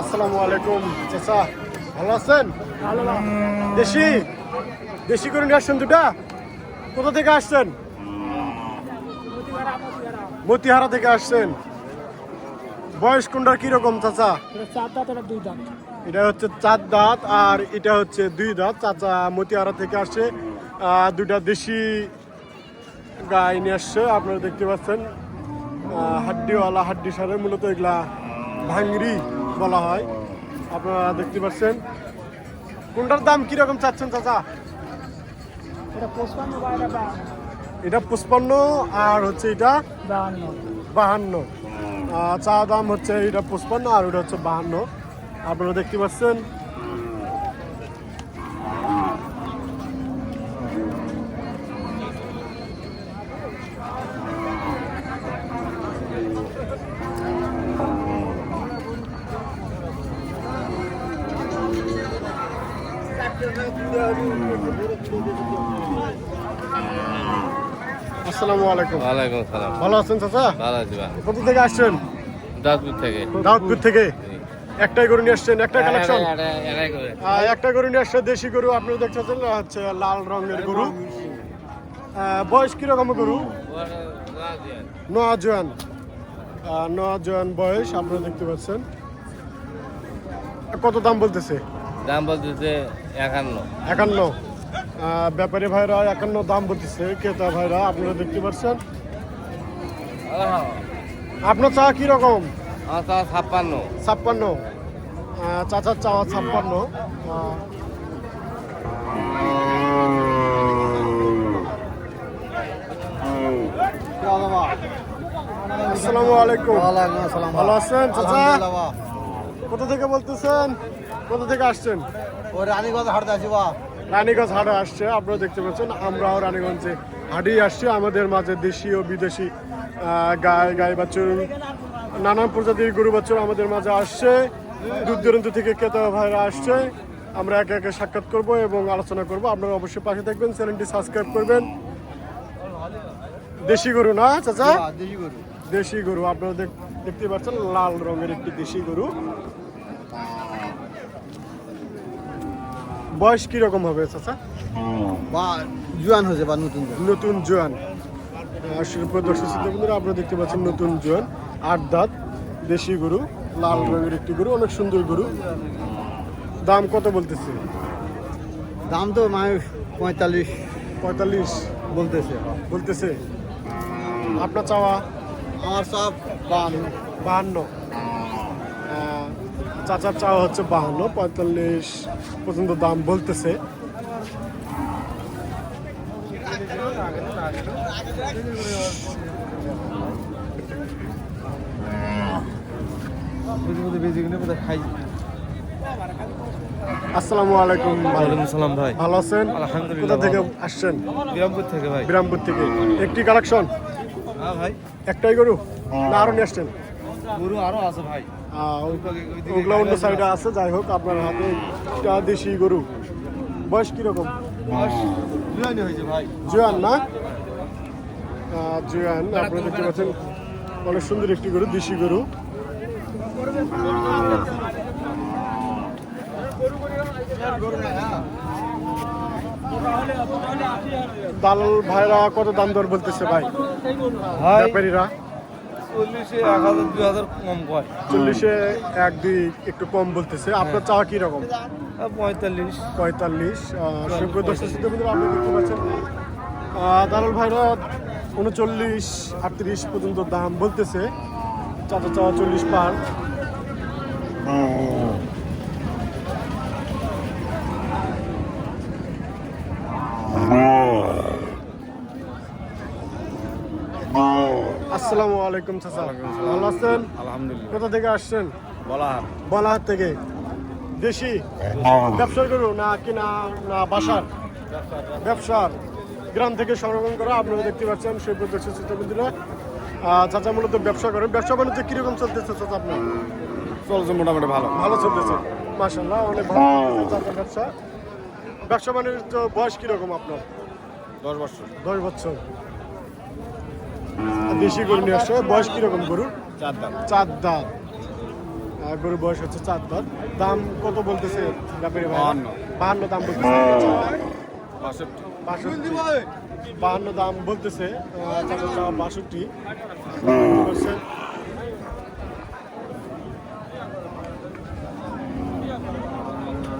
আসসালামু আলাইকুম চাচা, ভালো আছেন? দেশি দেশি করে নিয়ে আসছেন দুটা? কোথা থেকে আসছেন? মতিহারা থেকে আসছেন। বয়স কোনটার কিরকম চাচা? এটা হচ্ছে 4 দাঁত আর এটা হচ্ছে 2 দাঁত। চাচা মতিহারা থেকে আসছে, দুটা দেশি গাই নিয়ে আসছে। আপনারা দেখতে পাচ্ছেন হাড্ডিওয়ালা, হাড্ডি সারে, মূলত এগুলা ভাঙ্গরি বলা হয়। আপনারা দেখতে পাচ্ছেন। কোনটার দাম কিরকম চাচ্ছেন চাচা? এটা 55 আর হচ্ছে এটা 52। চা দাম হচ্ছে এটা 55 আর ওটা হচ্ছে 52। আপনারা দেখতে পাচ্ছেন। আসসালামু আলাইকুম। ওয়ালাইকুম আসসালাম। ভালো আছেন চাচা? ভালো আছি ভাই। কোথা থেকে আসছেন? দাউদপুর থেকে। দাউদপুর থেকে একটাই গরু নিয়ে আসছেন? একটা কালেকশন করে। একটা গরু নিয়ে আসছে, দেশি গরু। আপনারা দেখতে পাচ্ছেন হচ্ছে লাল রঙের গরু। বয়স কিরকম গরু? নোয়াজোয়ান বয়স। আপনারা দেখতে পাচ্ছেন। কত দাম বলতেছে? দাম বলতেছে 51। ব্যাপারী ভাইরা 51 দাম বলতেছে। ক্রেতা ভাইরা আপনারা দেখতে পাচ্ছেন। আপনার চা কিরকম? আমার চা 56। 56। চাচার চাওয়া 56। আসসালামু আলাইকুম। ভালো আছেন চাচা? কোথা থেকে বলতেছেন? কোথা থেকে আসছেন? রানীগঞ্জ হাটতে আসি বা রানীগঞ্জ হাটে আসছে। আপনারা দেখতে পাচ্ছেন আমরাও রানীগঞ্জে হাটে আসছি। আমাদের মাঝে দেশি ও বিদেশি গাই বাছুর, নানান প্রজাতির গরু বাছুর আমাদের মাঝে আসছে। দূর দূরান্ত থেকে ক্রেতা ভাইরা আসছে। আমরা একে একে সাক্ষাৎ করব এবং আলোচনা করব। আপনারা অবশ্যই পাশে থাকবেন, চ্যানেলটি সাবস্ক্রাইব করবেন। দেশি গরু না চাচা? দেশি গরু। আপনারা দেখতে পাচ্ছেন লাল রঙের একটি দেশি গরু। বয়স কিরকম হবে চাচা? বা জুয়ান হয়েছে বা নতুন জোয়ান। দর্শক বন্ধুরা আপনারা দেখতে পাচ্ছেন নতুন জোয়ান, 8 দাঁত দেশি গরু, লাল রঙের একটি গরু, অনেক সুন্দর গরু। দাম কত বলতেছে? দাম তো মানে 45 বলতেছে। আপনার চাওয়া? আমার সব 52। চাচার চাওয়া হচ্ছে 52, 45 পর্যন্ত দাম বলতেছে। আসসালামু আলাইকুম। ওয়ালাইকুম আসসালাম ভাই, ভালো আছেন? আলহামদুলিল্লাহ। কোথা থেকে আসছেন? বিরামপুর থেকে ভাই। বিরামপুর থেকে। একটি কালেকশন? হ্যাঁ ভাই। একটাই গরু না আরো নিয়ে আসছেন? গরু আরো আছে ভাই। ওগুলো অন্য সাইডে আছে। যাই হোক, আপনার হাতে একটা দেশি গরু। বয়স কিরকম? হয়েছে ভাই। জোয়ান না? জোয়ান। আপনারা দেখতে পাচ্ছেন অনেক সুন্দর একটি গরু, দেশি গরু। দালাল ভাইরা কত দাম দর বলতেছে ভাই? ব্যাপারীরা 40-এ 1000 2000 কম কয়। 40-এ 1-2 একটু কম বলতেছে। আপনার চাওয়া কি রকম? 45। 45। সুপ্রিয় দর্শক বন্ধুরা আপনি দেখতে পাচ্ছেন দালাল ভাইরা 39 38 পর্যন্ত দাম বলতেছে। চাচা চাওয়া 40 পার। আসসালামু আলাইকুম চাচা, ভালো আছেন? আলহামদুলিল্লাহ। কোথা থেকে আসছেন? বলাহার। বলাহাট থেকে। দেশি ব্যবসার গরু না কিনা না বাসার? ব্যবসার। গ্রাম থেকে সংরক্ষণ করা। আপনারা দেখতে পাচ্ছেন সেই প্রদর্শন চিত্রবন্ধুরা চাচা মূলত ব্যবসা করে। ব্যবসা বাণিজ্য কিরকম চলতেছে চাচা আপনার? চলছে মোটামুটি ভালো। ভালো চলতেছে মাশাআল্লাহ, অনেক ভালো চলতেছে চাচার ব্যবসা। ব্যবসা বাণিজ্য বয়স কিরকম আপনার? 10 বছর 10 বছর। দেশি গরু নিয়ে আসছে, বয়স কিরকম গরুর? 4 দাম। 4 দাঁত। গরুর বয়স হচ্ছে 4 দাঁত। দাম কত বলতেছে ব্যাপারী ভাই? 52 দাম বলতেছে। 52 দাম বলতেছে, 62।